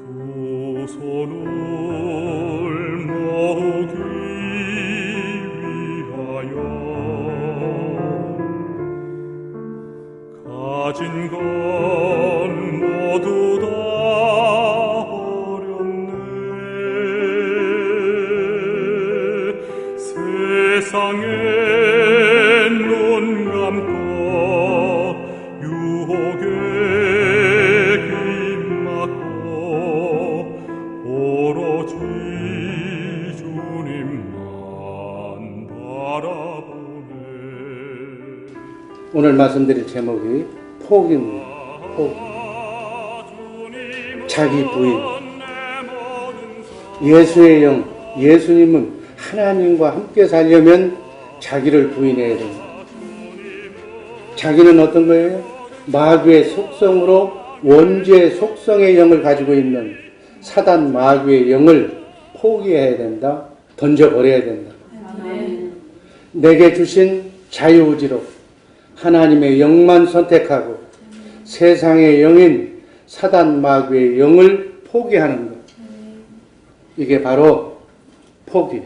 두 손을 모으기 위하여 가진 건 모두 다 버렸네. 세상에 눈 감고 유혹에 귀 막고 오로지 주님만 바라보네. 오늘 말씀드릴 제목이 포기입니다. 포기. 자기 부인. 예수의 영, 예수님은 하나님과 함께 살려면 자기를 부인해야 됩니다. 자기는 어떤 거예요? 마귀의 속성으로 원죄의 속성의 영을 가지고 있는 사단 마귀의 영을 포기해야 된다. 던져버려야 된다. 내게 주신 자유의지로 하나님의 영만 선택하고 세상의 영인 사단 마귀의 영을 포기하는 것. 이게 바로 포기예요.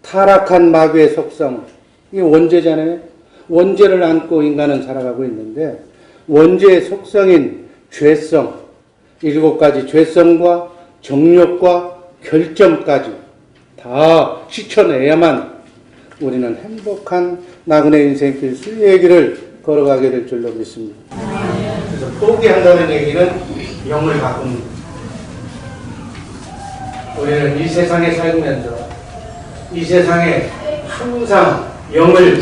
타락한 마귀의 속성, 이게 원죄잖아요. 원죄를 안고 인간은 살아가고 있는데 원죄의 속성인 죄성, 7가지 죄성과 정욕과 결점까지 다 씻어내야만 우리는 행복한 나그네 인생길 순리의 길을 걸어가게 될 줄로 믿습니다. 그래서 포기한다는 얘기는 영을 바꿉니다. 우리는 이 세상에 살면서 이 세상에 항상 영을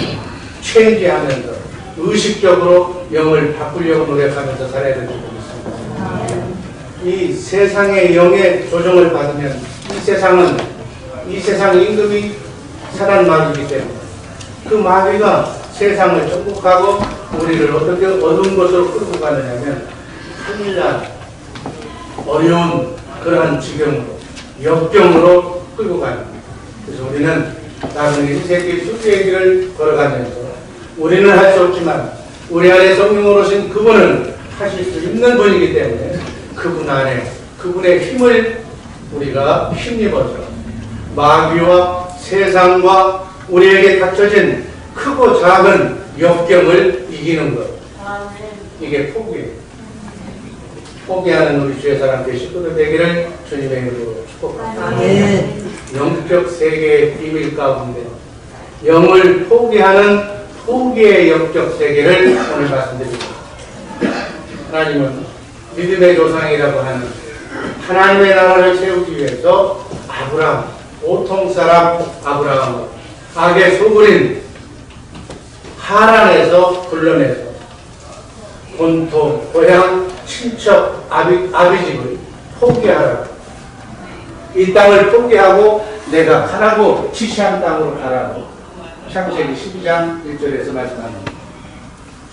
체인지하면서 의식적으로 영을 바꾸려고 노력하면서 살아야 될 줄 믿습니다. 이 세상의 영의 조정을 받으면 이 세상 임금이 사단 마귀이기 때문에 그 마귀가 세상을 정복하고 우리를 어떻게 어두운 곳으로 끌고 가느냐면 큰일난 어려운 그러한 지경으로 역경으로 끌고 가는 거예요. 그래서 우리는 나그네 인생길 순리의 길을 걸어가면서 우리는 할 수 없지만 우리 안에 성령으로 오신 그분은 하실 수 있는 분이기 때문에 그분 안에 그분의 힘을 우리가 힘입어서 마귀와 세상과 우리에게 닥쳐진 크고 작은 역경을 이기는 것. 이게 포기예요. 포기하는 우리 주의 사람 되시고들 되기를 주님의 이름으로 축복합니다. 영적 세계의 비밀 가운데 영을 포기하는 포기의 영적 세계를 오늘 말씀드립니다. 하나님은 믿음의 조상이라고 하는 하나님의 나라를 세우기 위해서 아브라함, 보통사람 아브라함을 악의 소굴인 하란에서 불러내서 본토, 고향, 친척, 아비집을 포기하라고, 이 땅을 포기하고 내가 가라고 지시한 땅으로 가라고 창세기 12장 1절에서 말씀합니다.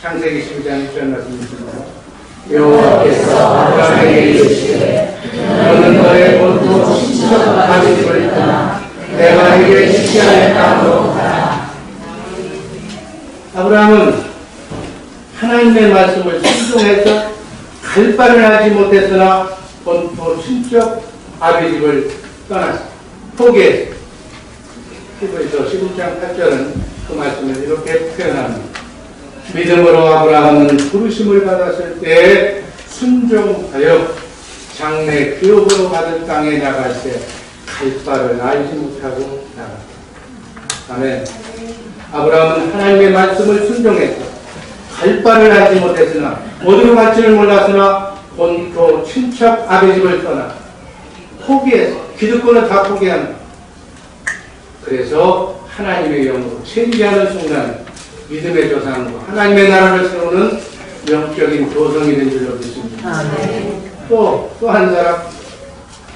창세기 12장 1절 말씀입니다. 여호와께서 아브라함에게 이르시되 너는 너의 본토 친척 아비집을 떠나 내가 네게 지시하는 땅으로 가라. 아브라함은 하나님의 말씀을 순종해서 갈 바를 하지 못했으나 본토 친척 아비집을 떠났습니다. 포기했습니다. 히브리서 11장 8절은 그 말씀을 이렇게 표현합니다. 믿음으로 아브라함은 부르심을 받았을 때 순종하여 장래 기업으로 받을 땅에 나갈 때 갈 바를 알지 못하고 나갔다. 아멘. 아브라함은 하나님의 말씀을 순종했고 갈 바를 알지 못했으나 어디로 갈지를 몰랐으나 본토 친척 아비집을 떠나 포기해서 기득권을 다 포기합니다. 그래서 하나님의 영으로 체인지하는 순간 믿음의 조상과 하나님의 나라를 세우는 영적인 조성이 된 줄로 믿습니다. 또 한 사람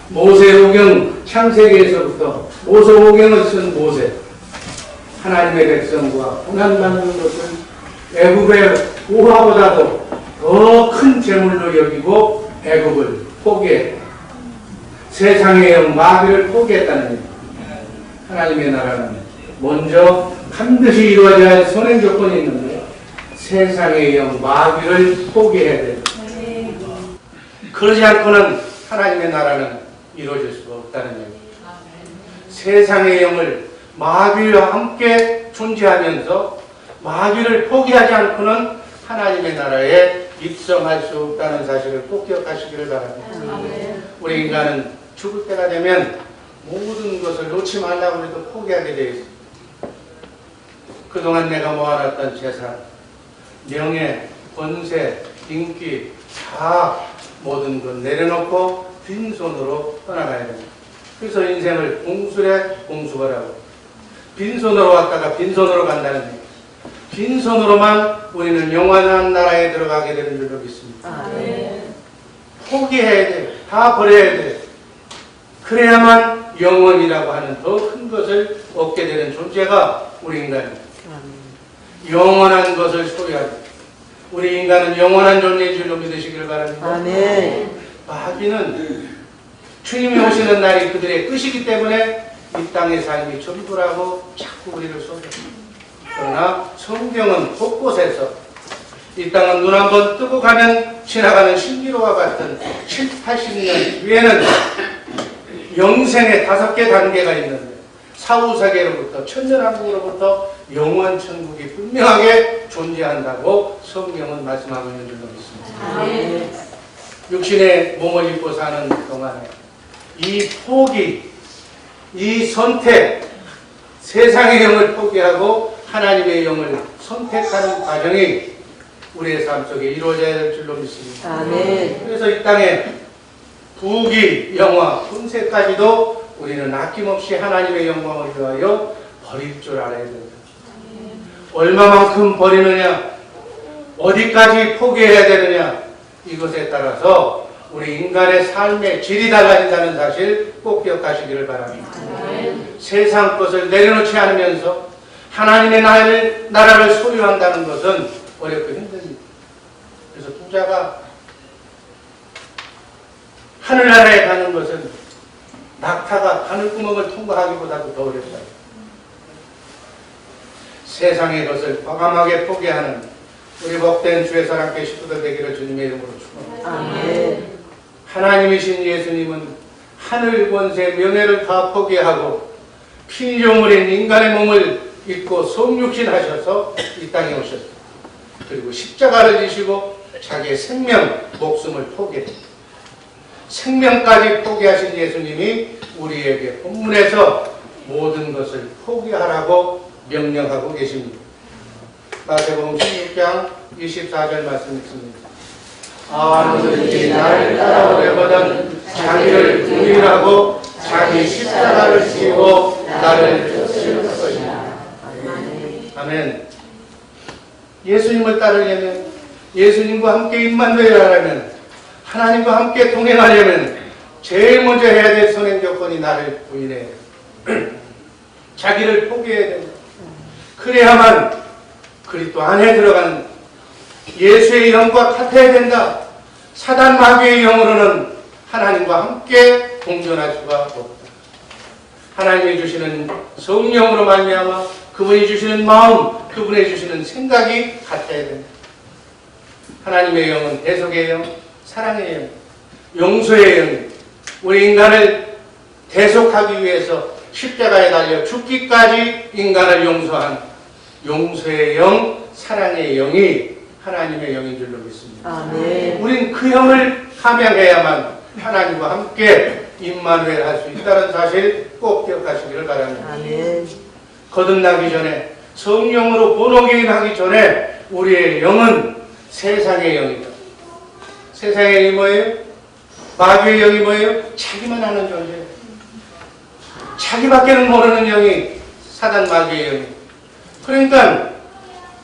모세오경 창세기에서부터 모세오경을 쓴 모세, 하나님의 백성과 고난받는 것을 애굽의 우화보다도 더 큰 재물로 여기고 애굽을 포기했다. 세상의 영 마귀를 포기했다는 얘기입니다. 하나님의 나라는 먼저 반드시 이루어져야 할 선행 조건이 있는데 세상의 영 마귀를 포기해야 됩니다. 그러지 않고는 하나님의 나라는 이루어질 수가 없다는 얘기입니다. 세상의 영을 마귀와 함께 존재하면서 마귀를 포기하지 않고는 하나님의 나라에 입성할 수 없다는 사실을 꼭 기억하시기를 바랍니다. 우리 인간은 죽을 때가 되면 모든 것을 놓지 말라고 해도 포기하게 되어 있습니다. 그동안 내가 모아놨던 재산, 명예, 권세, 인기 다 모든 것 내려놓고 빈손으로 떠나가야 됩니다. 그래서 인생을 공수래 공수거라고 빈손으로 왔다가 빈손으로 간다는 얘기. 빈손으로만 우리는 영원한 나라에 들어가게 되는 줄로 믿습니다. 포기해야 돼요. 다 버려야 돼요. 그래야만 영원이라고 하는 더 큰 것을 얻게 되는 존재가 우리 인간입니다. 영원한 것을 소유하고 우리 인간은 영원한 존재인 줄로 믿으시기를 바랍니다. 아멘. 마귀는 주님이 오시는 날이 그들의 끝이기 때문에 이 땅의 삶이 전부라고 자꾸 우리를 속여요. 그러나 성경은 곳곳에서 이 땅은 눈 한번 뜨고 가면 지나가는 신기로와 같은 70, 80년 뒤에는 영생의 5개 단계가 있는데 사후세계로부터 천년왕국으로부터 영원천국이 분명하게 존재한다고 성경은 말씀하고 있는 줄로 믿습니다. 육신의 몸을 입고 사는 동안에 이 포기, 이 선택, 세상의 영을 포기하고 하나님의 영을 선택하는 과정이 우리의 삶 속에 이루어져야 될 줄로 믿습니다. 그래서 이 땅에 부귀, 영화, 권세까지도 우리는 아낌없이 하나님의 영광을 위하여 버릴 줄 알아야 됩니다. 얼마만큼 버리느냐, 어디까지 포기해야 되느냐, 이것에 따라서 우리 인간의 삶의 질이 달라진다는 사실 꼭 기억하시기를 바랍니다. 세상 것을 내려놓지 않으면서 하나님의 나라를 소유한다는 것은 어렵고 힘듭니다. 그래서 부자가 하늘나라에 가는 것은 낙타가 하늘구멍을 통과하기보다도 더 어렵다. 세상의 것을 과감하게 포기하는 우리 복된 주의 사랑께 식구들 되기를 주님의 이름으로 축원합니다. 하나님이신 예수님은 하늘 권세 명예를 다 포기하고 피조물인 인간의 몸을 입고 성육신 하셔서 이 땅에 오셨습니다. 그리고 십자가를 지시고 자기의 생명, 목숨을 포기했습니다. 생명까지 포기하신 예수님이 우리에게 본문에서 모든 것을 포기하라고 명령하고 계십니다. 마태복음 16장 24절 말씀 읽습니다. 누구든지 나를 따라오려거든 자기를 부인하고 자기 십자가를 지고 나를 쫓을 것이다. 아멘. 예수님을 따르려면, 예수님과 함께 임만되어야 하려면, 하나님과 함께 동행하려면 제일 먼저 해야 될 선행 조건이 나를 부인해야 돼. 자기를 포기해야 됩니다. 그래야만 그리스도 안에 들어가는 예수의 영과 같아야 된다. 사단 마귀의 영으로는 하나님과 함께 공존할 수가 없다. 하나님이 주시는 성령으로 말미암아 그분이 주시는 마음, 그분이 주시는 생각이 같아야 된다. 하나님의 영은 대속의 영, 사랑의 영, 용서의 영, 우리 인간을 대속하기 위해서 십자가에 달려 죽기까지 인간을 용서한 용서의 영, 사랑의 영이 하나님의 영인 줄로 믿습니다. 우린 그 영을 함양해야만 하나님과 함께 임마누엘 할 수 있다는 사실 꼭 기억하시기를 바랍니다. 거듭나기 전에, 성령으로 본호개인하기 전에 우리의 영은 세상의 영이다. 세상의 영이 뭐예요? 마귀의 영이 뭐예요? 자기만 아는 존재예요. 자기밖에는 모르는 영이 사단 마귀의 영이에요. 그러니까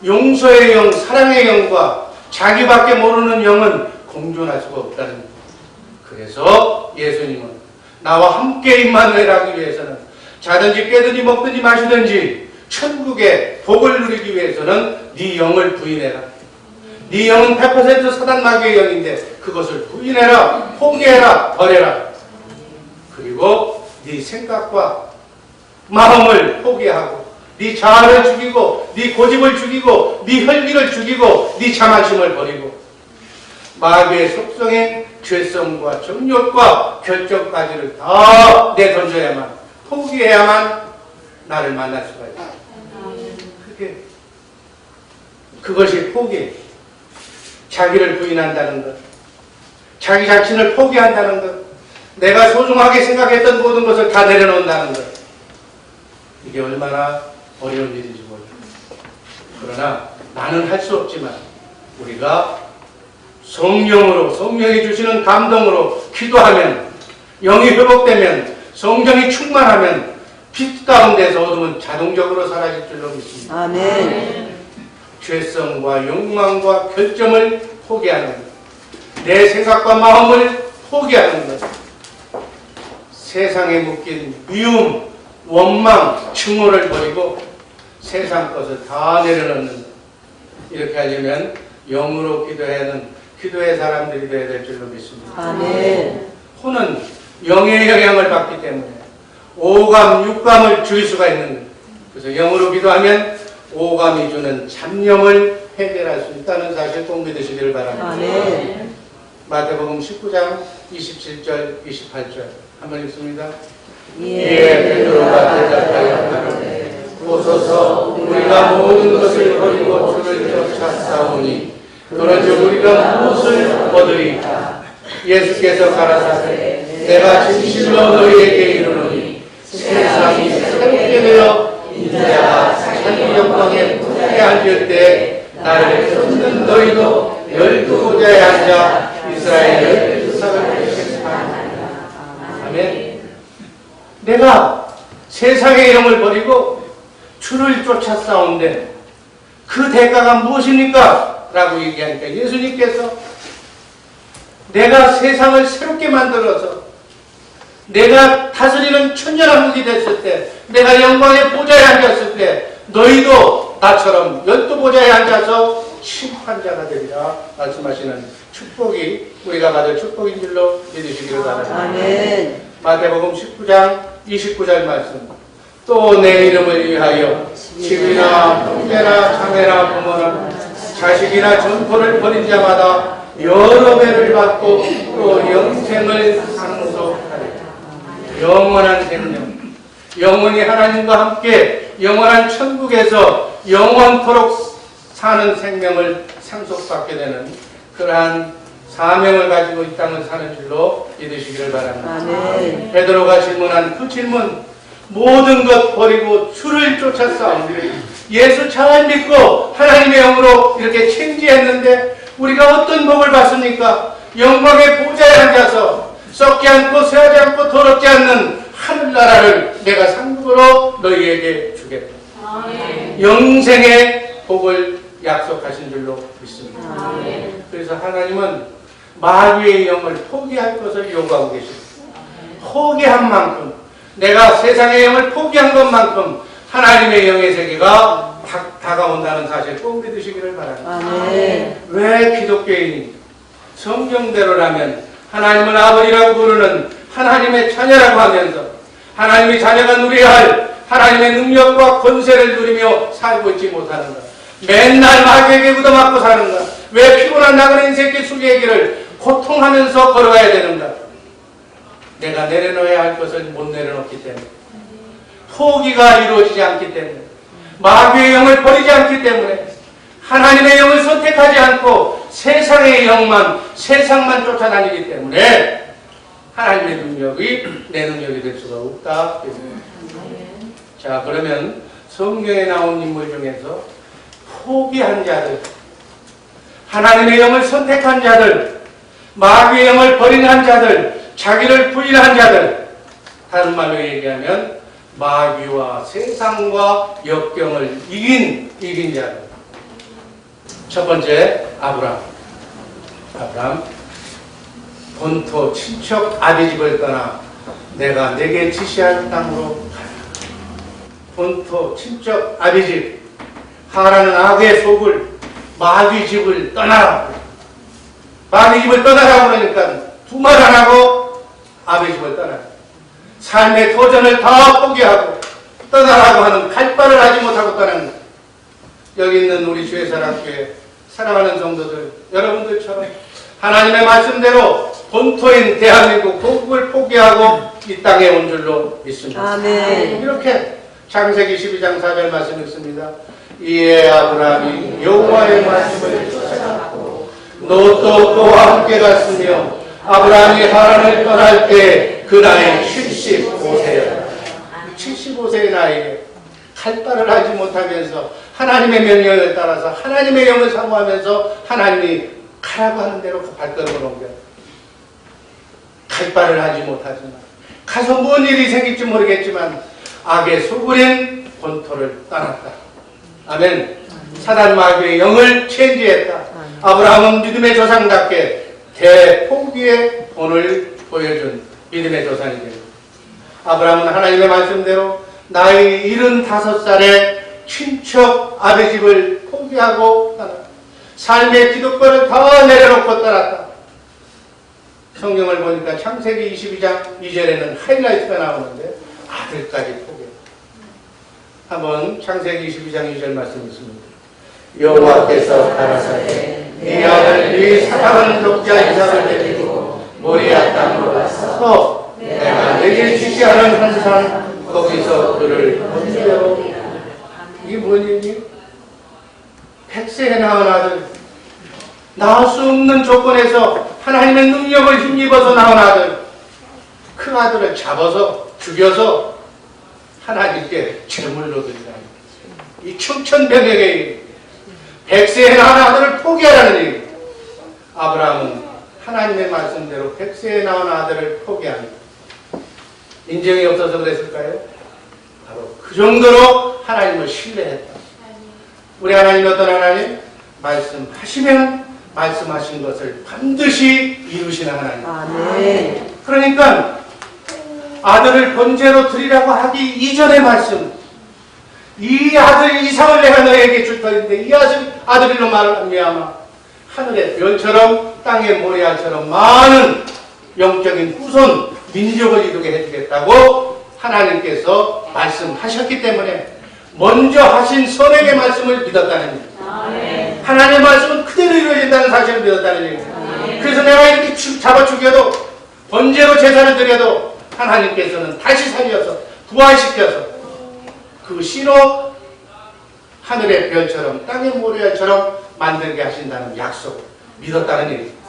용서의 영, 사랑의 영과 자기밖에 모르는 영은 공존할 수가 없다는 거예요. 그래서 예수님은 나와 함께 임마누엘 하기 위해서는 자든지 깨든지 먹든지 마시든지 천국의 복을 누리기 위해서는 네 영을 부인해라. 네 영은 100% 사단 마귀의 영인데 그것을 부인해라, 포기해라, 버려라. 그리고 네 생각과 마음을 포기하고 네 자아를 죽이고 네 고집을 죽이고 네 혈기를 죽이고 네 자만심을 버리고 마귀의 속성인 죄성과 정욕과 결정까지를 다 내던져야만, 포기해야만 나를 만날 수가 있어요. 그것이 포기. 자기를 부인한다는 것, 자기 자신을 포기한다는 것, 내가 소중하게 생각했던 모든 것을 다 내려놓는다는 것. 이게 얼마나 어려운 일인지 몰라요. 그러나 나는 할 수 없지만 우리가 성령으로, 성령이 주시는 감동으로 기도하면, 영이 회복되면, 성령이 충만하면 빛 가운데서 어둠은 자동적으로 사라질 줄로 믿습니다. 아멘. 죄성과 욕망과 결점을 포기하는 것, 내 생각과 마음을 포기하는 것, 세상에 묶인 미움, 원망, 증오를 버리고 세상 것을 다 내려놓는 것. 이렇게 하려면 영으로 기도해야 하는 기도의 사람들이 되어야 될 줄로 믿습니다. 아멘. 혼은 영의 영향을 받기 때문에 오감, 육감을 줄 수가 있는 거예요. 그래서 영으로 기도하면 오감이 주는 잡념을 해결할 수 있다는 사실 꼭 믿으시기를 바랍니다. 아멘. 마태복음 19장 27절, 28절 한번 읽습니다. 예. 베드로가 대답하여 가로되 보소서 우리가 모든 것을 버리고 주를 쫓아싸우니 그런즉 우리가 무엇을 얻으리까? 예수께서 가라사대 내가 진실로 너희에게 이르노니 세상이 새롭게 되어 인자가 자기 영광에 붙게 앉을 때 나를 쫓는 너희도 12보좌에 앉아 이스라엘 12사람을 심판하리라. 아멘. 내가 세상의 영을 버리고 주를 쫓아 싸운데 그 대가가 무엇입니까? 라고 얘기하니까 예수님께서 내가 세상을 새롭게 만들어서 내가 다스리는 천년왕국이 됐을 때, 내가 영광의 보좌에 앉았을 때 너희도 나처럼 12보좌에 앉아서 심판자가 되리라 말씀하시는 축복이 우리가 받을 축복인 줄로 믿으시기를 바랍니다. 아멘. 마태복음 19장 29절 말씀. 또 내 이름을 위하여 집이나 형제나 자매나 부모나 자식이나 전포를 벌인 자마다 여러 배를 받고 또 영생을 상속하리라. 영원한 생명, 영원히 하나님과 함께 영원한 천국에서 영원토록 사는 생명을 상속받게 되는 그러한 사명을 가지고 이 땅을 사는 줄로 믿으시기를 바랍니다. 아멘. 베드로가 질문한 그 질문, 모든 것 버리고 주를 쫓아 싸우니 예수 잘 믿고 하나님의 영으로 이렇게 챙지했는데 우리가 어떤 복을 받습니까? 영광의 보좌에 앉아서 썩지 않고 쇠하지 않고 더럽지 않는 하늘나라를 내가 상급으로 너희에게 주겠다. 영생의 복을 약속하신 줄로 믿습니다. 그래서 하나님은 마귀의 영을 포기할 것을 요구하고 계십니다. 포기한 만큼, 내가 세상의 영을 포기한 것만큼 하나님의 영의 세계가 다가온다는 사실 꼭 믿으시기를 바랍니다. 아멘. 왜 기독교인이 성경대로라면 하나님을 아버지라고 부르는 하나님의 자녀라고 하면서 하나님의 자녀가 누려야 할 하나님의 능력과 권세를 누리며 살고 있지 못하는가? 맨날 마귀에게 얻어맞고 사는가? 왜 피곤한 나그네 새끼 수리에게를 고통하면서 걸어가야 되는가? 내가 내려놓아야 할 것을 못 내려놓기 때문에, 포기가 이루어지지 않기 때문에, 마귀의 영을 버리지 않기 때문에, 하나님의 영을 선택하지 않고 세상의 영만, 세상만 쫓아다니기 때문에 하나님의 능력이 내 능력이 될 수가 없다. 자, 그러면 성경에 나온 인물 중에서 포기한 자들, 하나님의 영을 선택한 자들, 마귀의 영을 버리는 자들, 자기를 부인한 자들, 다른 말로 얘기하면 마귀와 세상과 역경을 이긴 자들. 첫 번째, 아브람. 본토 친척 아비집을 떠나 내가 내게 지시할 땅으로 가라. 본토 친척 아비집, 하라는 악의 속을 마귀 집을 떠나라. 마귀 집을 떠나라고 그러니까 두 말 안 하고 아비 집을 떠나라. 삶의 도전을 다 포기하고 떠나라고 하는 갈 바를 하지 못하고 떠나는 것. 여기 있는 우리 주의사랑교회 사랑하는 성도들, 여러분들처럼 하나님의 말씀대로 본토인 대한민국 동국을 포기하고 이 땅에 온 줄로 믿습니다. 아멘. 이렇게 창세기 12장 4절 말씀 읽습니다. 이에 아브라함이 여호와의 말씀을 쫓아갔고 롯도 그와 함께 갔으며 아브라함이 하란을 떠날 때 그 나이 75세였다. 75세의 나이에 칼바를 하지 못하면서 하나님의 명령을 따라서 하나님의 영을 사모하면서 하나님이 가라고 하는 대로 그 발걸음을 옮겨 칼바를 하지 못하지만 가서 뭔 일이 생길지 모르겠지만 악의 소굴인 본토를 떠났다. 아멘. 사단 마귀의 영을 체인지했다. 아브라함은 믿음의 조상답게 대포기의 본을 보여준 믿음의 조상이 됩니다. 아브라함은 하나님의 말씀대로 나이 75살에 친척 아베 집을 포기하고 떠났다. 삶의 기득권을 다 내려놓고 떠났다. 성경을 보니까 창세기 22장 2절에는 하이라이트가 나오는데 아들까지 포기했다. 한번 창세기 22장 2절 말씀 있습니다. 여호와께서 가라사대 네 아들 네 사랑하는 독자 이삭을 데리고 모리아 땅으로 가서 내가 내게 지시하는 한 산 거기서 그를 번제로. 이게 뭔 얘기? 100세에 낳은 아들, 낳을 수 없는 조건에서 하나님의 능력을 힘입어서 낳은 아들, 그 아들을 잡아서 죽여서 하나님께 제물로 드리라. 이 충천병역의 일, 100세에 낳은 아들을 포기하라는 일. 아브라함은 하나님의 말씀대로 100세에 낳은 아들을 포기합니다. 인정이 없어서 그랬을까요? 바로 그 정도로 하나님을 신뢰했다. 우리 하나님 어떤 하나님? 말씀하시면 말씀하신 것을 반드시 이루시는 하나님. 아멘. 그러니까 아들을 번제로 드리라고 하기 이전의 말씀, 이 아들 이삭을 내가 너에게 줄 터인데 이 아들로 말미암아 하늘의 별처럼 땅의 모래알처럼 많은 영적인 후손 민족을 이루게 해주겠다고 하나님께서 말씀하셨기 때문에 먼저 하신 선행의 말씀을 믿었다는 얘기입니다. 하나님의 말씀은 그대로 이루어진다는 사실을 믿었다는 얘기입니다. 그래서 내가 이렇게 잡아 죽여도 번제로 제사를 드려도 하나님께서는 다시 살려서 부활시켜서 그 씨로 하늘의 별처럼 땅의 모래알처럼 만들게 하신다는 약속을 믿었다는 얘기입니다.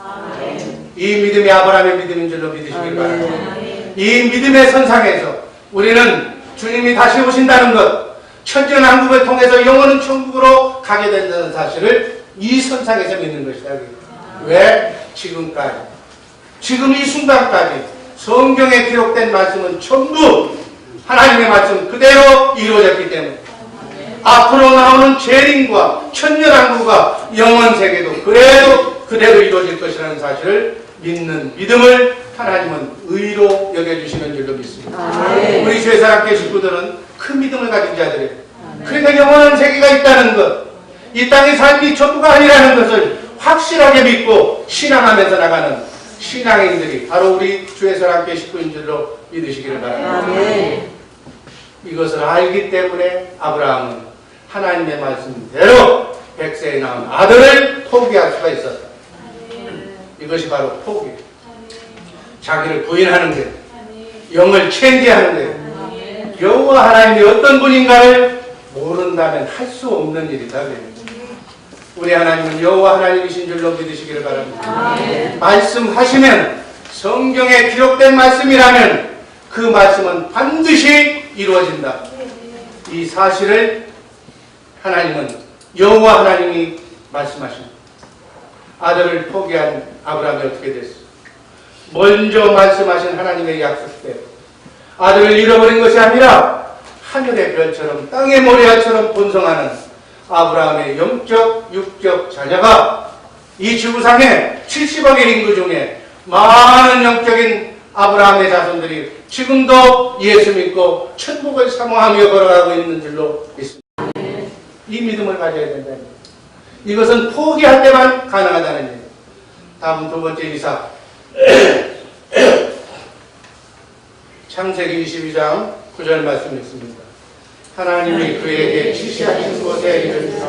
이 믿음이 아브라함의 믿음인 줄로 믿으시길 바랍니다. 이 믿음의 선상에서 우리는 주님이 다시 오신다는 것, 천년왕국을 통해서 영원한 천국으로 가게 된다는 사실을 이 선상에서 믿는 것이다. 왜? 지금까지, 지금 이 순간까지 성경에 기록된 말씀은 전부 하나님의 말씀 그대로 이루어졌기 때문에 앞으로 나오는 재림과 천년왕국과 영원세계도 그대로 이루어질 것이라는 사실을 믿는 믿음을 하나님은 의로 여겨주시는 줄로 믿습니다. 우리 죄사랑교회 식구들은 큰 믿음을 가진 자들이에요. 그러니까 영원한 세계가 있다는 것, 이 땅의 삶이 전부가 아니라는 것을 확실하게 믿고 신앙하면서 나가는 신앙인들이 바로 우리 주의사랑교회 식구인 줄로 믿으시기를 바랍니다. 이것을 알기 때문에 아브라함은 하나님의 말씀대로 100세에 낳은 아들을 포기할 수가 있었다. 이것이 바로 포기. 자기를 부인하는 게, 영을 체인지하는 게, 여호와 하나님이 어떤 분인가를 모른다면 할 수 없는 일이다. 우리 하나님은 여호와 하나님이신 줄로 믿으시기를 바랍니다. 말씀하시면 성경에 기록된 말씀이라면 그 말씀은 반드시 이루어진다. 이 사실을 하나님은 여호와 하나님이 말씀하십니다. 아들을 포기한 아브라함이 어떻게 됐어? 먼저 말씀하신 하나님의 약속대로 아들을 잃어버린 것이 아니라 하늘의 별처럼 땅의 모래알처럼 번성하는 아브라함의 영적, 육적 자녀가 이 지구상에 70억의 인구 중에 많은 영적인 아브라함의 자손들이 지금도 예수 믿고 천국을 사모하며 걸어가고 있는 줄로 믿습니다. 이 믿음을 가져야 된다는 거예요. 이것은 포기할 때만 가능하다는 얘기예요. 다음 두 번째 이삭. 창세기 22장 9절 말씀 있습니다. 하나님이 그에게 지시하신 곳에 이르시사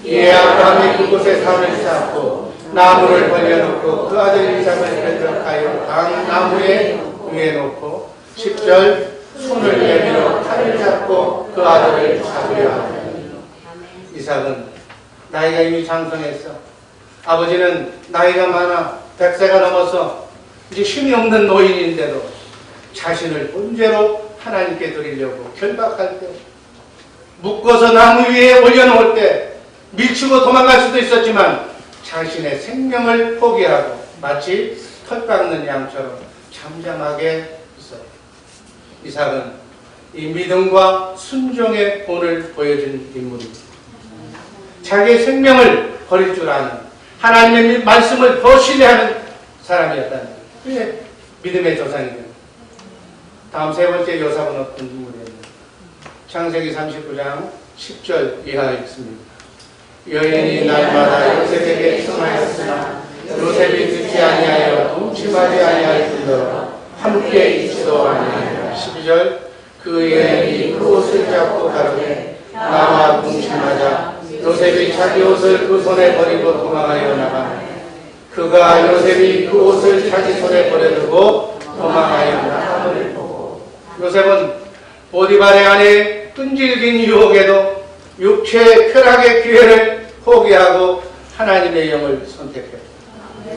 이에 아브라함이 그곳에 산을 쌓고 나무를 벌려놓고 그 아들 이삭을 변적하여 강 나무에 위에 놓고 10절 손을 내밀어 칼을 잡고 그 아들을 잡으려 하더니 이삭은 나이가 이미 장성했어. 아버지는 나이가 많아 100세가 넘어서 이제 힘이 없는 노인인데도 자신을 본죄로 하나님께 드리려고 결박할 때, 묶어서 나무 위에 올려놓을 때 밀치고 도망갈 수도 있었지만 자신의 생명을 포기하고 마치 털 깎는 양처럼 잠잠하게 있었다. 이삭은 이 믿음과 순종의 본을 보여준 인물입니다. 자기의 생명을 버릴 줄 아는, 하나님의 말씀을 더 신뢰하는 사람이었다는 거예요. 믿음의 조상이 됩니다. 다음 세 번째 요셉은 어떤 인물이었나요? 창세기 39장 10절 이하 읽습니다. 여인이 날마다 요셉에게 청하였으나 요셉이 듣지 아니하여 동침하지 아니할 뿐더러 함께 있지도 아니하여 12절 그 여인이 그 옷을 잡고 가로되 나와 동침하자. 요셉이 자기 옷을 그 손에 버리고 도망하여 나가니 그가 요셉이 그 옷을 자기 손에 버려두고 도망하여 나감을 보고 요셉은 보디발의 아내의 끈질긴 유혹에도 육체의 쾌락의 기회를 포기하고 하나님의 영을 선택했다.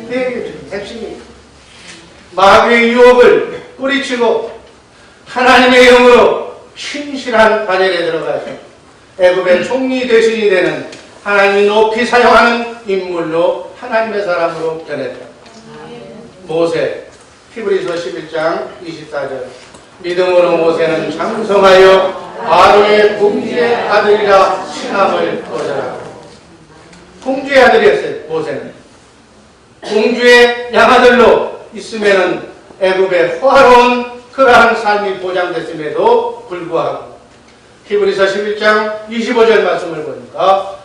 이게 핵심입니다. 마귀의 유혹을 뿌리치고 하나님의 영으로 신실한 반열에 들어가서 애굽의 총리 대신이 되는 하나님이 높이 사용하는 인물로 하나님의 사람으로 변했다. 모세, 히브리서 11장 24절 믿음으로 모세는 장성하여 바로의 공주의 아들이라 칭함을 거절하고 공주의 아들이었어요. 모세는 공주의 양아들로 있으면은 애굽의 화로운 그러한 삶이 보장됐음에도 불구하고 히브리서 11장 25절 말씀을 보니까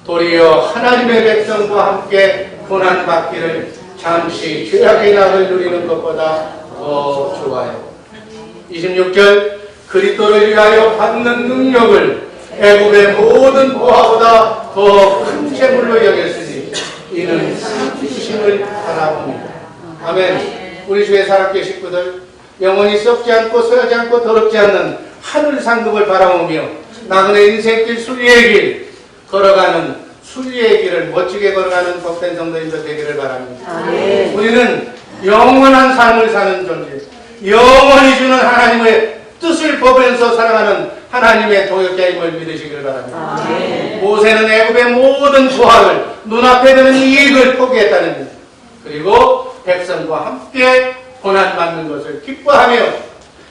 도리어 하나님의 백성과 함께 고난받기를 잠시 죄악의 낙을 누리는 것보다 더 좋아요. 26절 그리스도를 위하여 받는 능력을 애굽의 모든 보화보다 더 큰 재물로 여겼으니 이는 상주심을 바라봅니다. 아멘. 우리 주의 사랑계 식구들 영원히 썩지 않고 쇠하지 않고 더럽지 않는 하늘 상급을 바라보며 나그네 인생길 순리의 길 걸어가는 순리의 길을 멋지게 걸어가는 복된 성도님들 되기를 바랍니다. 아멘. 우리는 영원한 삶을 사는 존재, 영원히 주는 하나님의 뜻을 보면서 살아가는 하나님의 동역자임을 믿으시기를 바랍니다. 아멘. 모세는 애굽의 모든 부하를 눈앞에 드는 이익을 포기했다는 것, 그리고 백성과 함께 고난받는 것을 기뻐하며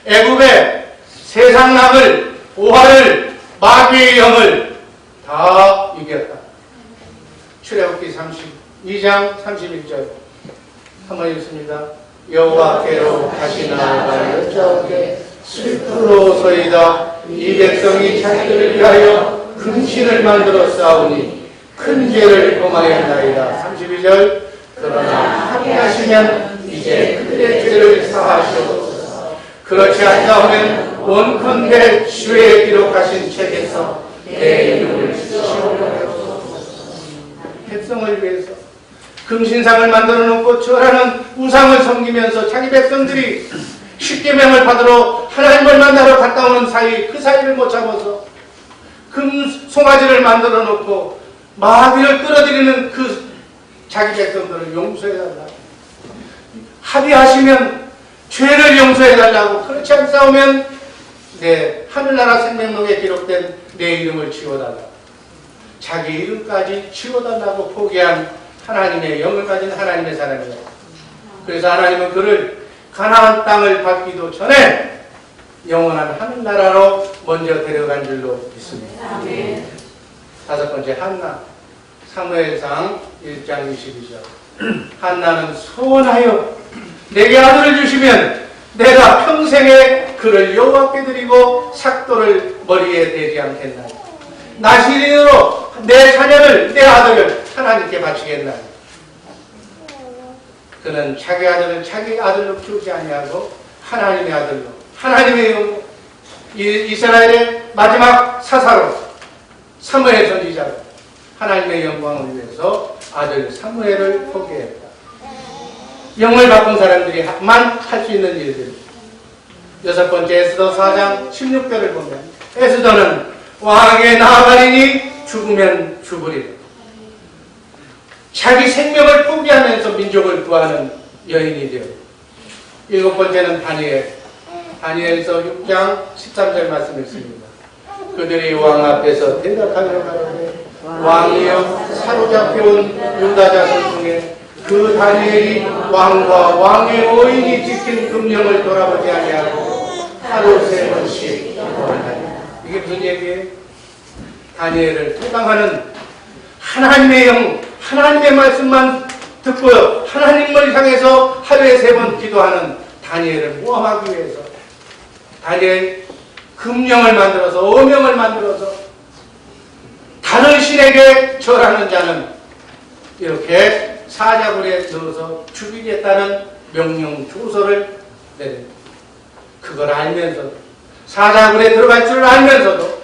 애굽의 세상 낙을, 보화를, 마귀의 영을 다 이겼다. 출애굽기 32장 31절 한번 읽습니다. 여호와께로 다시 나아가 여짜오되 슬프로소이다. 이 백성이 자기를 위하여 금신을 만들어 싸우니 큰 죄를 범하였나이다. 32절 그러나 합의하시면 이제 그들의 죄를 사하시옵소서. 그렇지 않다면 원컨대 주의 기록하신 책에서 내 이름을 지워버리옵소서. 백성을 위해서 금신상을 만들어 놓고 절하는 우상을 섬기면서 자기 백성들이 십계명을 받으러 하나님을 만나러 갔다 오는 사이 그 사이를 못 잡아서 금 송아지를 만들어 놓고 마귀를 끌어들이는 그 자기 백성들을 용서해달라. 합의하시면 죄를 용서해달라고. 그렇지 않사오면 내 하늘나라 생명록에 기록된 내 이름을 지워달라. 자기 이름까지 지워달라고 포기한 하나님의 영을 가진 하나님의 사람이에요. 그래서 하나님은 그를 가나안 땅을 받기도 전에 영원한 하늘나라로 먼저 데려간 줄로 믿습니다. 아멘. 다섯 번째 한나, 사무엘상 1장 22절 한나는 소원하여 내게 아들을 주시면 내가 평생에 그를 여호와께 드리고 삭도를 머리에 대지 않겠나. 나시린으로 내 자녀를, 내 아들을 하나님께 바치겠나. 그는 자기 아들을 자기 아들로 키우지 아니하고 하나님의 아들로, 하나님의 영으로, 이스라엘의 마지막 사사로, 사무엘 선지자로 하나님의 영광을 위해서 아들 사무엘을 포기했다. 영을 바꾼 사람들이만 할 수 있는 일들. 6번째 에스더 4장 16절을 보면 에스더는 왕의 나발이니 죽으면 죽으리라. 자기 생명을 포기하면서 민족을 구하는 여인이 되어 7번째는 다니엘서 6장 13절 말씀 읽습니다. 그들이 왕 앞에서 대답하여 가로되 왕이여 사로잡혀온 유다 자손 중에 그 다니엘이 왕과 왕의 오인이 지킨 금령을 돌아보지 아니하고 하루 3번씩 기도하나니. 이게 무슨 얘기예요? 다니엘을 해방하는 하나님의 영, 하나님의 말씀만 듣고 하나님을 향해서 하루에 3번 기도하는 다니엘을 모함하기 위해서 다니엘 금령을 만들어서 어명을 만들어서 다른 신에게 절하는 자는 이렇게 사자굴에 넣어서 죽이겠다는 명령 조서를 내립니다. 그걸 알면서도 사자굴에 들어갈 줄 알면서도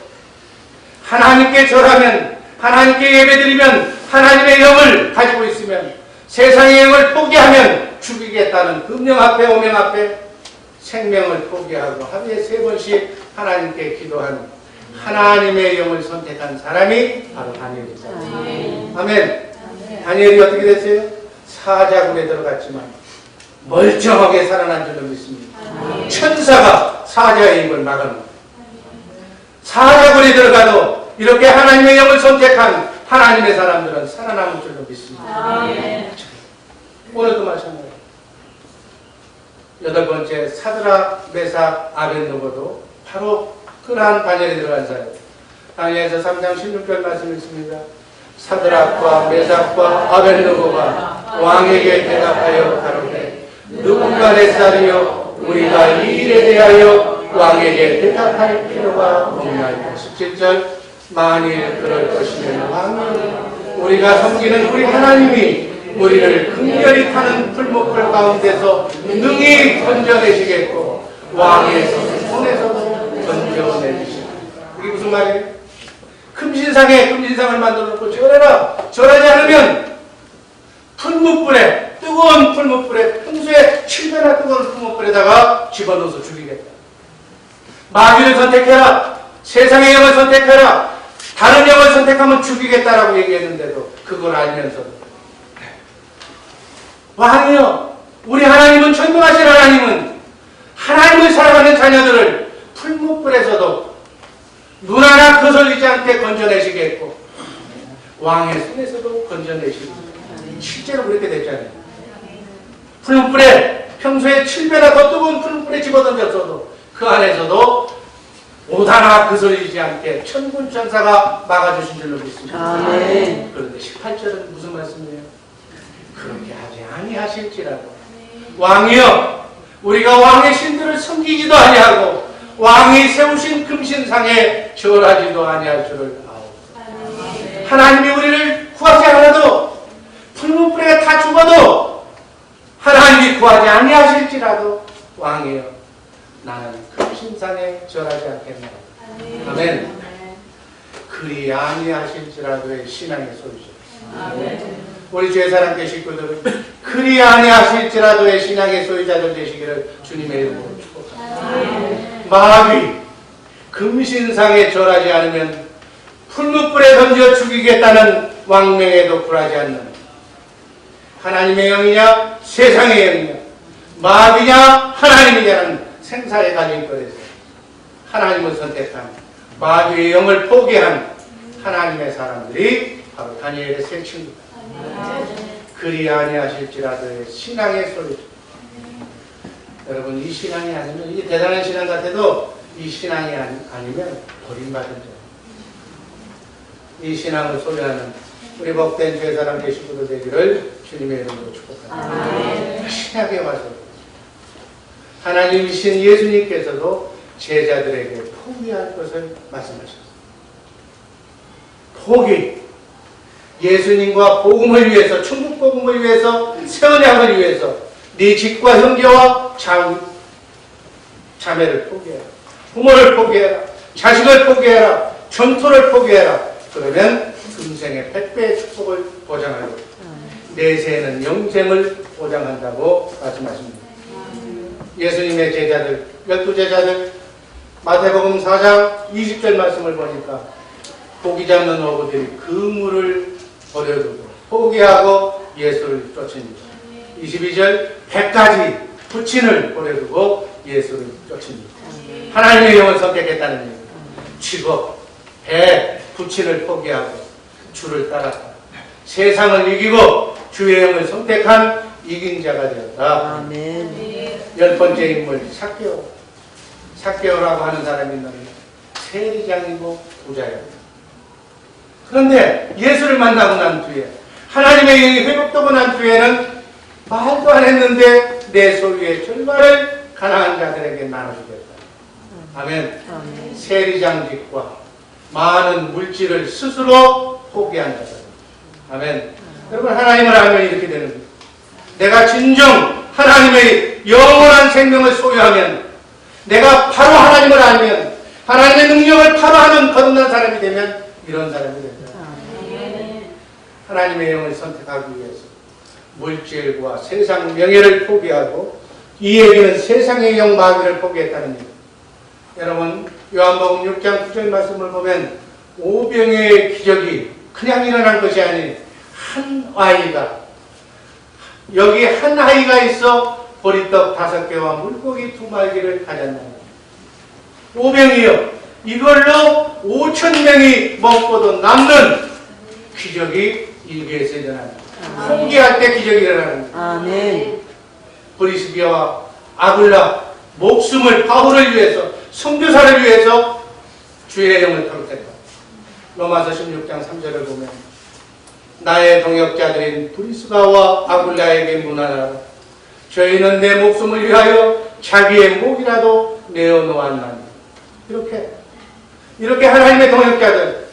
하나님께 절하면 하나님께 예배드리면 하나님의 영을 가지고 있으면 세상의 영을 포기하면 죽이겠다는 금령 앞에 오명 앞에 생명을 포기하고 하루에 3번씩 하나님께 기도하는 하나님의 영을 선택한 사람이 바로 다니엘입니다. 아멘. 다니엘이 어떻게 됐어요? 사자굴에 들어갔지만 멀쩡하게 살아난 줄로 믿습니다. 천사가 사자의 입을 막아놓은 사자굴에 들어가도 이렇게 하나님의 영을 선택한 하나님의 사람들은 살아남을 줄로 믿습니다. 오늘도 마찬가지예요. 8번째 사드락, 메삭, 아벤노고도 바로 그러한 반열에 들어간 사람. 다니엘서 3장 16절 말씀 있습니다. 사드락과 메삭과 아벤노고가 왕에게 대답하여 가로되 누군가 내 딸이여 우리가 이 일에 대하여 왕에게 대답할 필요가 없나이까. 17절 만일 그럴 것이면 왕은 우리가 섬기는 우리 하나님이 우리를 극렬히 타는 풀목불 가운데서 능히 건져내시겠고 왕의 손에서도 건져내시겠고. 이게 무슨 말이에요? 금신상을 만들어 놓고 절해라. 절하지 않으면 풀목불에 뜨거운 풀목불에 평소에 7배나 뜨거운 풀목불에다가 집어넣어서 죽이겠다. 마귀를 선택해라. 세상의 영을 선택해라. 다른 영을 선택하면 죽이겠다라고 얘기했는데도 그걸 알면서도 왕이여 우리 하나님은 전능하신 하나님은 하나님을 사랑하는 자녀들을 풀목불에서도 눈 하나 거슬리지 않게 건져내시겠고 왕의 손에서도 건져내시고 실제로 그렇게 됐잖아요. 풀목불에 평소에 7배나 더 뜨거운 풀목불에 집어던졌어도 그 안에서도 옷 하나 거슬리지 않게 천군 천사가 막아주신 줄로 믿습니다. 아멘. 그런데 18절은 무슨 말씀이에요? 그렇게 하지 아니하실지라도 왕이여 우리가 왕의 신들을 섬기지도 아니하고 왕이 세우신 금신상에 절하지도 아니할 줄을 아옵소서. 하나님이 우리를 구하지 않아도 풀무불에 다 죽어도 하나님이 구하지 아니하실지라도 왕이여 나는 금신상에 절하지 않겠나이다. 아멘. 그리 아니하실지라도의 신앙의 소유자. 우리 죄사랑계 식구들은 그리 아니하실지라도의 신앙의 소유자들 되시기를 주님의 이름으로 축복합니다. 마귀 금신상에 절하지 않으면 풀무불에 던져 죽이겠다는 왕명에도 굴하지 않는 하나님의 영이냐 세상의 영이냐 마귀냐 하나님이냐는 생사의 갈림거리에서 하나님을 선택한 마귀의 영을 포기한 하나님의 사람들이 바로 다니엘의 세 친구다. 그리 아니하실지라도의 신앙의 소리. 여러분 이 신앙이 아니면 이 대단한 신앙 같아도 이 신앙이 아니면 버림받은 자. 이 신앙을 소유하는 우리 복된 죄사람 계시고도 되기를 주님의 이름으로 축복합니다. 신약에 와서 하나님이신 예수님께서도 제자들에게 포기할 것을 말씀하셨습니다. 포기. 예수님과 복음을 위해서 천국 복음을 위해서 새 언약을 위해서 네 집과 형제와 자매를 포기해라. 부모를 포기해라. 자식을 포기해라. 전토를 포기해라. 그러면 금생의 100배의 축복을 보장하고 내세에는 영생을 보장한다고 말씀하십니다. 예수님의 제자들, 12제자들, 마태복음 4장 20절 말씀을 보니까 고기 잡는 어부들이 그물을 버려두고 포기하고 예수를 쫓습니다. 22절 100가지 부친을 버려두고 예수를 쫓습니다. 하나님의 영을 선택했다는 얘기입니다. 직업, 배, 부친을 포기하고 주를 따랐다. 세상을 이기고 주의 영을 선택한 이긴 자가 되었다. 아멘. 10번째 인물 삭개오. 삭개오라고 하는 사람이 있는데 세리장이고 부자였다. 그런데 예수를 만나고 난 뒤에 하나님의 영이 회복되고 난 뒤에는 말도 안 했는데 내 소유의 절반을 가난한 자들에게 나눠주겠다. 아멘. 아멘. 세리장직과 많은 물질을 스스로 포기한 자들. 아멘. 여러분, 하나님을 알면 이렇게 되는 거예요. 내가 진정 하나님의 영원한 생명을 소유하면, 내가 바로 하나님을 알면, 하나님의 능력을 바로 하는 거듭난 사람이 되면 이런 사람이 된다. 하나님의 영을 선택하기 위해서 물질과 세상 명예를 포기하고, 이 얘기는 세상의 영 마귀를 포기했다는 얘기입니다. 여러분, 요한복음 6장 9절 말씀을 보면 오병의 기적이 그냥 일어난 것이 아닌 한 아이가, 여기 한 아이가 있어 보리떡 5개와 물고기 2마리를 가졌나니 오병이요, 이걸로 5,000명이 먹고도 남는 기적이 일개에서 일어납니다. 홍기할 때 기적이 일어납니다. 아멘. 브리스기와 아굴라 목숨을 바울을 위해서, 선교사를 위해서 주의 영을 털었다. 로마서 16장 3절을 보면 나의 동역자들인 브리스가와 아굴라에게 문안하라. 저희는 내 목숨을 위하여 자기의 목이라도 내어놓았나니. 이렇게 하나님의 동역자들,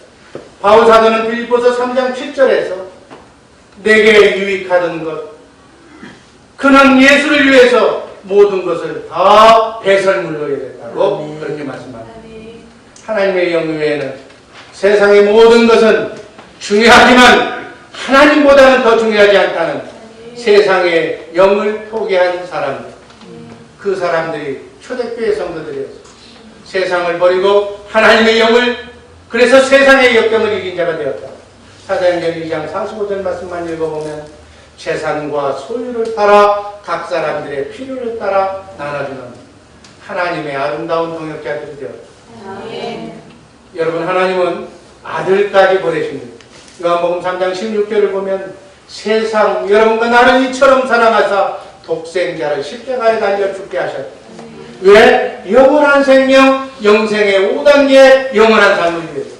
바울 사도는 빌립보서 3장 7절에서 내게 유익하던 것, 그는 예수를 위해서 모든 것을 다 배설물로 여겼다고 그렇게 말씀합니다. 하나님의 영 외에는 세상의 모든 것은 중요하지만 하나님보다는 더 중요하지 않다는 세상의 영을 포기한 사람들, 그 사람들이 초대교회 성도들이었어요. 세상을 버리고 하나님의 영을, 그래서 세상의 역경을 이긴 자가 되었다. 사도행전 2장 45절 말씀만 읽어보면 재산과 소유를 따라 각 사람들의 필요를 따라 나눠주는 하나님의 아름다운 동역자들이 되었다. 여러분, 하나님은 아들까지 보내십니다. 요한복음 3장 16절을 보면 세상 여러분과 나를 이처럼 사랑하사 독생자를 십자가에 달려 죽게 하셨다. 왜? 영원한 생명, 영생의 5단계 영원한 삶을 위해서.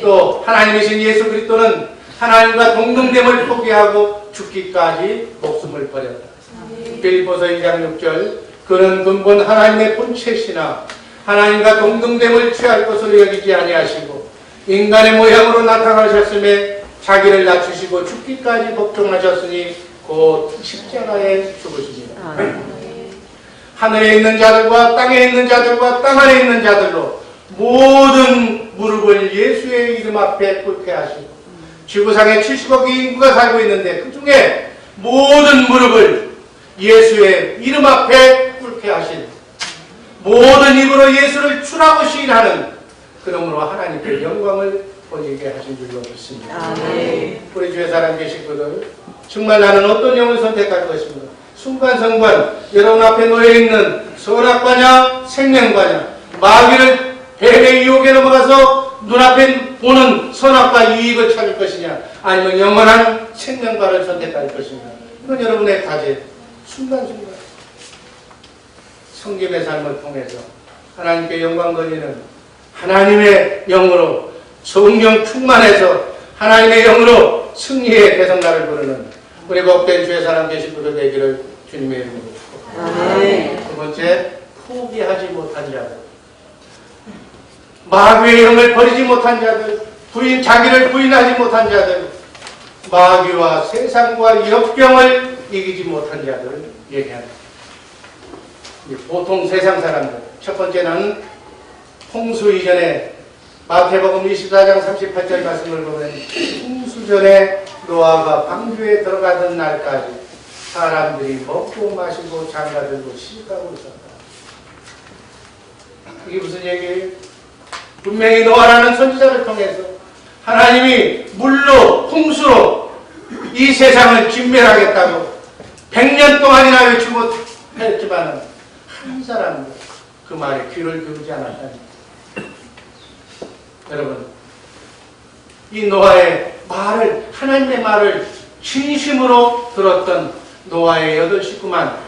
또 하나님이신 예수 그리스도는 하나님과 동등됨을 포기하고 죽기까지 목숨을 버렸다. 빌립보서 2장 6절 그는 근본 하나님의 본체시나 하나님과 동등됨을 취할 것으로 여기지 아니하시고 인간의 모양으로 나타나셨음에 자기를 낮추시고 죽기까지 복종하셨으니 곧 십자가에 죽으십니다. 하늘에 있는 자들과 땅에 있는 자들과 땅 안에 있는 자들로 모든 무릎을 예수의 이름 앞에 꿇게 하시고 지구상에 70억 인구가 살고 있는데 그 중에 모든 무릎을 예수의 이름 앞에 꿇게 하신, 모든 입으로 예수를 주라고 시인하는, 그러므로 하나님께 영광을 보이게 하신 줄로 믿습니다. 아멘. 우리 주의 사람 계시거든. 정말 나는 어떤 영을 선택할 것인가? 순간순간 여러분 앞에 놓여있는 선악과냐 생명과냐, 마귀를 뱀의 유혹에 넘어가서 눈앞에 보는 선악과 이익을 찾을 것이냐, 아니면 영원한 생명과를 선택할 것이냐. 이건 여러분의 과제. 순간순간 성김의 삶을 통해서 하나님께 영광 돌리는 하나님의 영으로 성령 충만해서 하나님의 영으로 승리의 대성날을 부르는 우리 복된 주의 사람 되실 분들 되기를 주님의 이름으로 축복합니다. 두 번째, 포기하지 못한 자들, 마귀의 영을 버리지 못한 자들, 자기를 부인하지 못한 자들, 마귀와 세상과 역경을 이기지 못한 자들을 얘기합니다. 보통 세상 사람들, 첫 번째는 홍수 이전에 마태복음 24장 38절 말씀을 보면 홍수 전에 노아가 방주에 들어가던 날까지 사람들이 먹고 마시고 장가들고 시집가고 있었다. 이게 무슨 얘기예요? 분명히 노아라는 선지자를 통해서 하나님이 물로 홍수로 이 세상을 진멸하겠다고 100년 동안이나 외치고 했지만 한 사람도 그 말에 귀를 기울이지 않았다니. 여러분, 이 노아의 말을, 하나님의 말을 진심으로 들었던 노아의 8 식구만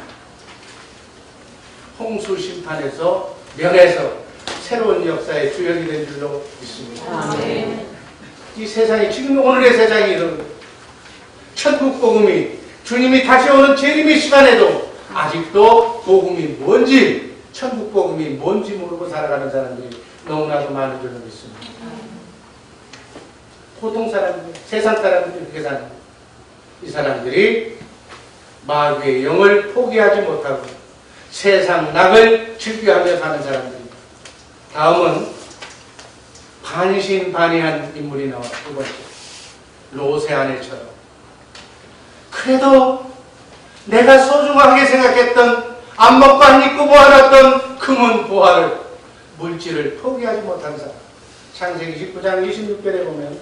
홍수 심판에서 명해서 새로운 역사의 주역이 된 줄로 믿습니다. 아멘. 이 세상이, 지금 오늘의 세상이 이런 천국 복음이, 주님이 다시 오는 재림의 시간에도 아직도 복음이 뭔지, 천국 복음이 뭔지 모르고 살아가는 사람들이 너무나도 많은 줄로 믿습니다. 보통 사람들, 세상 사람들이 그렇게 사는 거예요. 이 사람들이 마귀의 영을 포기하지 못하고 세상 낙을 즐겨하며 사는 사람들입니다. 다음은 반신반의한 인물이 나와. 두 번째, 롯의 아내처럼. 그래도 내가 소중하게 생각했던, 안 먹고 안 입고 모아놨던 금은 보화를, 물질을 포기하지 못한 사람. 창세기 19장 26절에 보면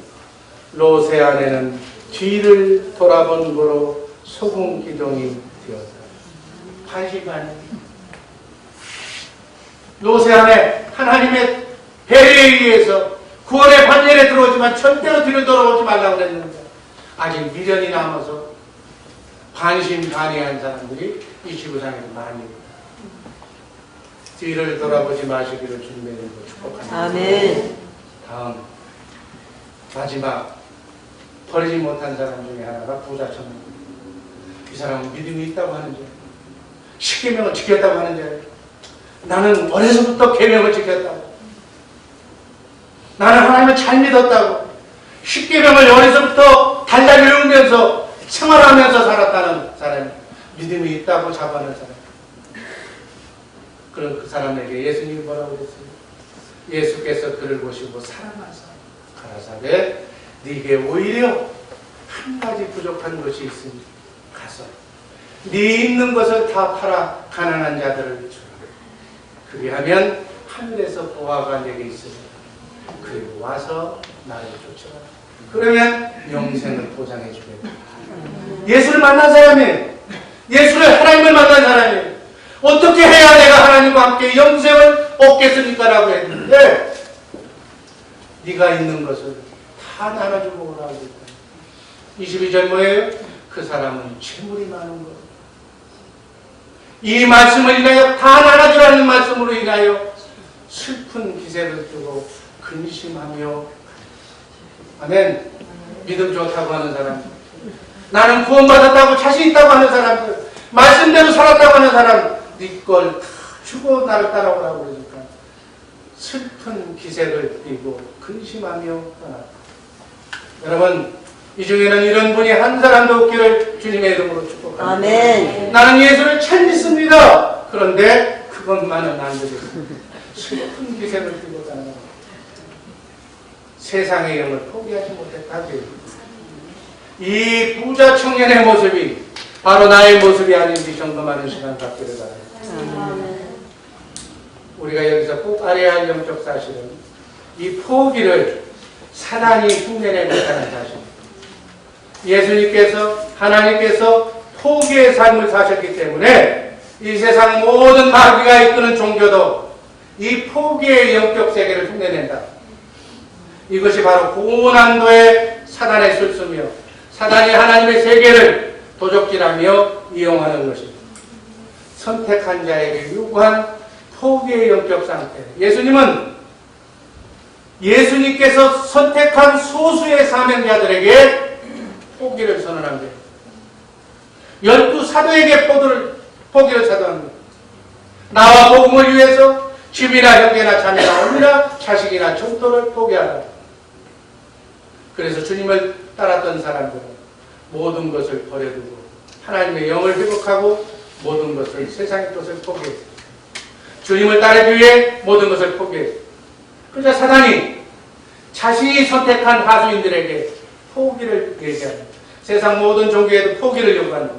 롯의 아내는 뒤를 돌아본 거로 소금 기둥이 되었다. 반신반의. 롯의 아내, 하나님의 배려에 의해서 구원의 반열에 들어오지만 절대로 뒤를 돌아오지 말라고 그랬는데 아직 미련이 남아서 반신반의한 사람들이 이 지구상에서 많이 있다. 뒤를 돌아보지 마시기를 주님의 축복합니다. 아멘. 다음, 마지막, 버리지 못한 사람 중에 하나가 부자청년. 이 사람은 믿음이 있다고 하는지, 십계명을 지켰다고 하는지, 나는 어려서부터 계명을 지켰다고, 나는 하나님을 잘 믿었다고, 십계명을 어려서부터 달달 외우면서 생활하면서 살았다는 사람이, 믿음이 있다고 자부하는 사람. 그런 그 사람에게 예수님이 뭐라고 그랬어요? 예수께서 그를 보시고 사랑하사 가라사대, 네게 오히려 한 가지 부족한 것이 있으니 가서 네 있는 것을 다 팔아 가난한 자들을 주라. 그리하면 하늘에서 보화가 내게 있으니 그리고 와서 나를 쫓아라. 그러면 영생을 보장해 주겠다. 예수를 만난 사람이에요. 예수를, 하나님을 만난 사람이에요. 어떻게 해야 내가 하나님과 함께 영생을 얻겠습니까? 라고 했는데 네가 있는 것을 다 나눠주고 오라고 했다. 22절 뭐예요? 그 사람은 재물이 많은 것. 이 말씀을 인하여, 다 나눠주라는 말씀으로 인하여 슬픈 기색을 두고 근심하며, 아멘. 믿음 좋다고 하는 사람, 나는 구원받았다고 자신 있다고 하는 사람들, 말씀대로 살았다고 하는 사람, 네 걸 다 주고 나를 따라오라고 그러니까 슬픈 기색을 띠고 근심하며 떠났다. 여러분, 이 중에는 이런 분이 한 사람도 없기를 주님의 이름으로 축복합니다. 아멘. 나는 예수를 잘 믿습니다. 그런데 그것만은 안 되겠습니다. 슬픈 기색을 띠고 떠나는 세상의 영을 포기하지 못했다고요. 이 부자 청년의 모습이 바로 나의 모습이 아닌지 점검하는 시간 갖기를 바랍니다. 우리가 여기서 꼭 알아야 할 영적 사실은 이 포기를 사단이 흉내내 못하는 사실. 예수님께서, 하나님께서 포기의 삶을 사셨기 때문에 이 세상 모든 마귀가 이끄는 종교도 이 포기의 영적 세계를 흉내낸다. 이것이 바로 고난도의 사단의 술수며 사단이 하나님의 세계를 도적질하며 이용하는 것입니다. 선택한 자에게 요구한 포기의 영적 상태. 예수님께서 선택한 소수의 사명자들에게 포기를 선언합니다. 12사도에게 포기를 선언합니다. 나와 복음을 위해서 집이나 형제나 자매나 어머니나 자식이나 정토를 포기하라. 그래서 주님을 따랐던 사람들은 모든 것을 버려두고 하나님의 영을 회복하고 모든 것을, 세상의 것을 포기했습니다. 주님을 따르기 위해 모든 것을 포기했습니다. 그러자 사단이 자신이 선택한 하수인들에게 포기를 얘기합니다. 세상 모든 종교에도 포기를 요구합니다.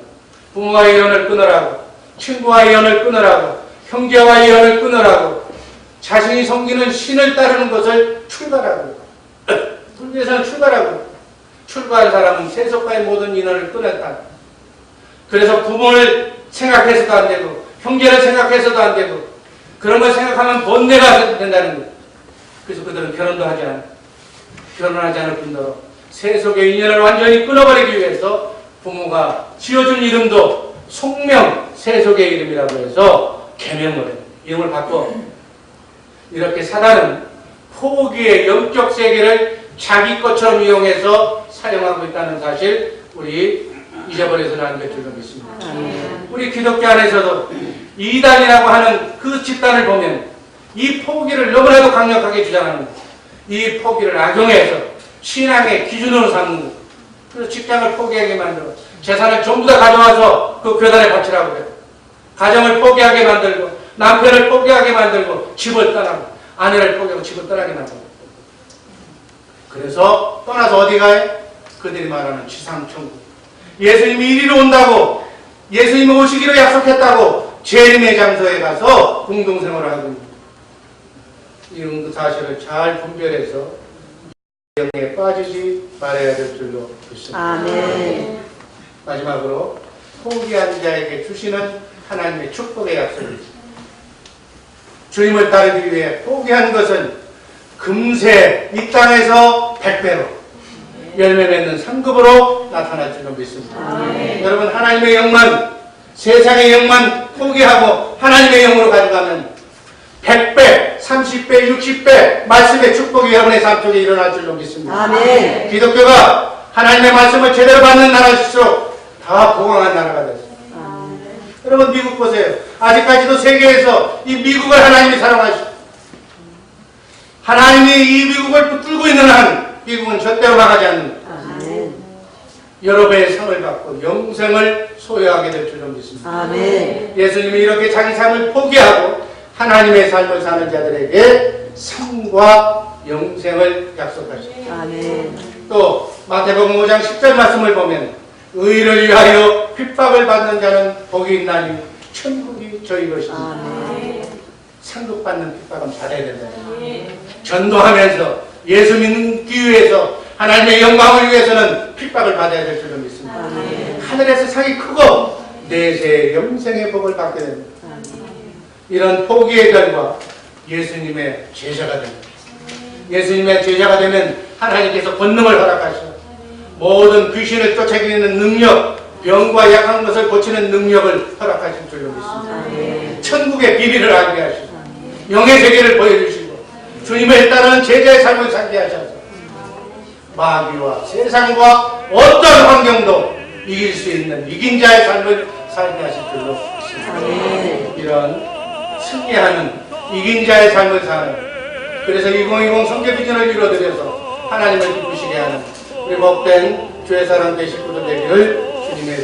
부모와의 연을 끊으라고, 친구와의 연을 끊으라고, 형제와의 연을 끊으라고, 자신이 섬기는 신을 따르는 것을 출발하고, 불교에서는 출발한 사람은 세속과의 모든 인연을 끊었다. 그래서 부모를 생각해서도 안 되고, 형제를 생각해서도 안 되고, 그런 걸 생각하면 번뇌가 된다는 거예요. 그래서 그들은 결혼하지 않을 뿐더러 세속의 인연을 완전히 끊어버리기 위해서 부모가 지어준 이름도 속명 세속의 이름이라고 해서 계명을 해요. 이름을 바꿔. 이렇게 사단은 포기의 영적 세계를 자기 것처럼 이용해서 사용하고 있다는 사실 우리 잊어버려서는 안 될 줄로 믿습니다. 우리 기독교 안에서도 이단이라고 하는 그 집단을 보면 이 포기를 너무나도 강력하게 주장하는 거예요. 이 포기를 악용해서 신앙의 기준으로 삼는 거예요. 그래서 직장을 포기하게 만들고 재산을 전부 다 가져와서 그 교단에 바치라고 그래요. 가정을 포기하게 만들고 남편을 포기하게 만들고 집을 떠나고 아내를 포기하고 집을 떠나게 만들고 그래서 떠나서 어디 가요? 그들이 말하는 지상천국. 예수님이 이리로 온다고 예수님이 오시기로 약속했다고 재림의 장소에 가서 공동생활을 하고 있습니다. 이런 그 사실을 잘 분별해서 영에 빠지지 말아야 될 줄로 믿습니다. 아멘. 마지막으로 포기한 자에게 주시는 하나님의 축복의 약속입니다. 주님을 따르기 위해 포기한 것은 금세 이 땅에서 100배로 열매 맺는 상급으로 나타날 줄로 믿습니다. 여러분 하나님의 영만 세상의 영만 포기하고 하나님의 영으로 가져가면 100배, 30배, 60배 말씀의 축복이 여러분의 삶 속에 일어날 줄로 믿습니다. 아멘. 기독교가 하나님의 말씀을 제대로 받는 나라일수록 다 보강한 나라가 됐습니다. 여러분 미국 보세요. 아직까지도 세계에서 이 미국을 하나님이 사랑하시고 하나님이 이 미국을 붙들고 있는 한 미국은 절대로 나가지 않는다. 여러 배의 상을 받고 영생을 소유하게 될 줄로 믿습니다. 아멘. 예수님이 이렇게 자기 삶을 포기하고 하나님의 삶을 사는 자들에게 삶과 영생을 약속하십니다. 아멘. 또 마태복음 5장 10절 말씀을 보면 의를 위하여 핍박을 받는 자는 복이 있나니 천국이 저희 것입니다. 아멘. 상급받는 핍박은 받아야 된다. 전도하면서 예수 믿기 위해서 하나님의 영광을 위해서는 핍박을 받아야 될 줄로 믿습니다. 아멘. 하늘에서 상이 크고 내세의 영생의 복을 받게 됩니다. 이런 포기의 결과 예수님의 제자가 됩니다. 예수님의 제자가 되면 하나님께서 권능을 허락하시고 모든 귀신을 쫓아내는 능력, 병과 약한 것을 고치는 능력을 허락하실 줄로 믿습니다. 천국의 비밀을 알게 하시고 영의 세계를 보여주시고 주님을 따르는 제자의 삶을 살게 하셔서 마귀와 세상과 어떤 환경도 이길 수 있는 이긴 자의 삶을 살게 하실 줄로 믿습니다. 이런 승리하는 이긴 자의 삶을 사는 그래서 2020 성교 비전을 이루어드려서 하나님을 기쁘시게 하는 우리 복된 주의 사람 되실 분들 되기를 주님의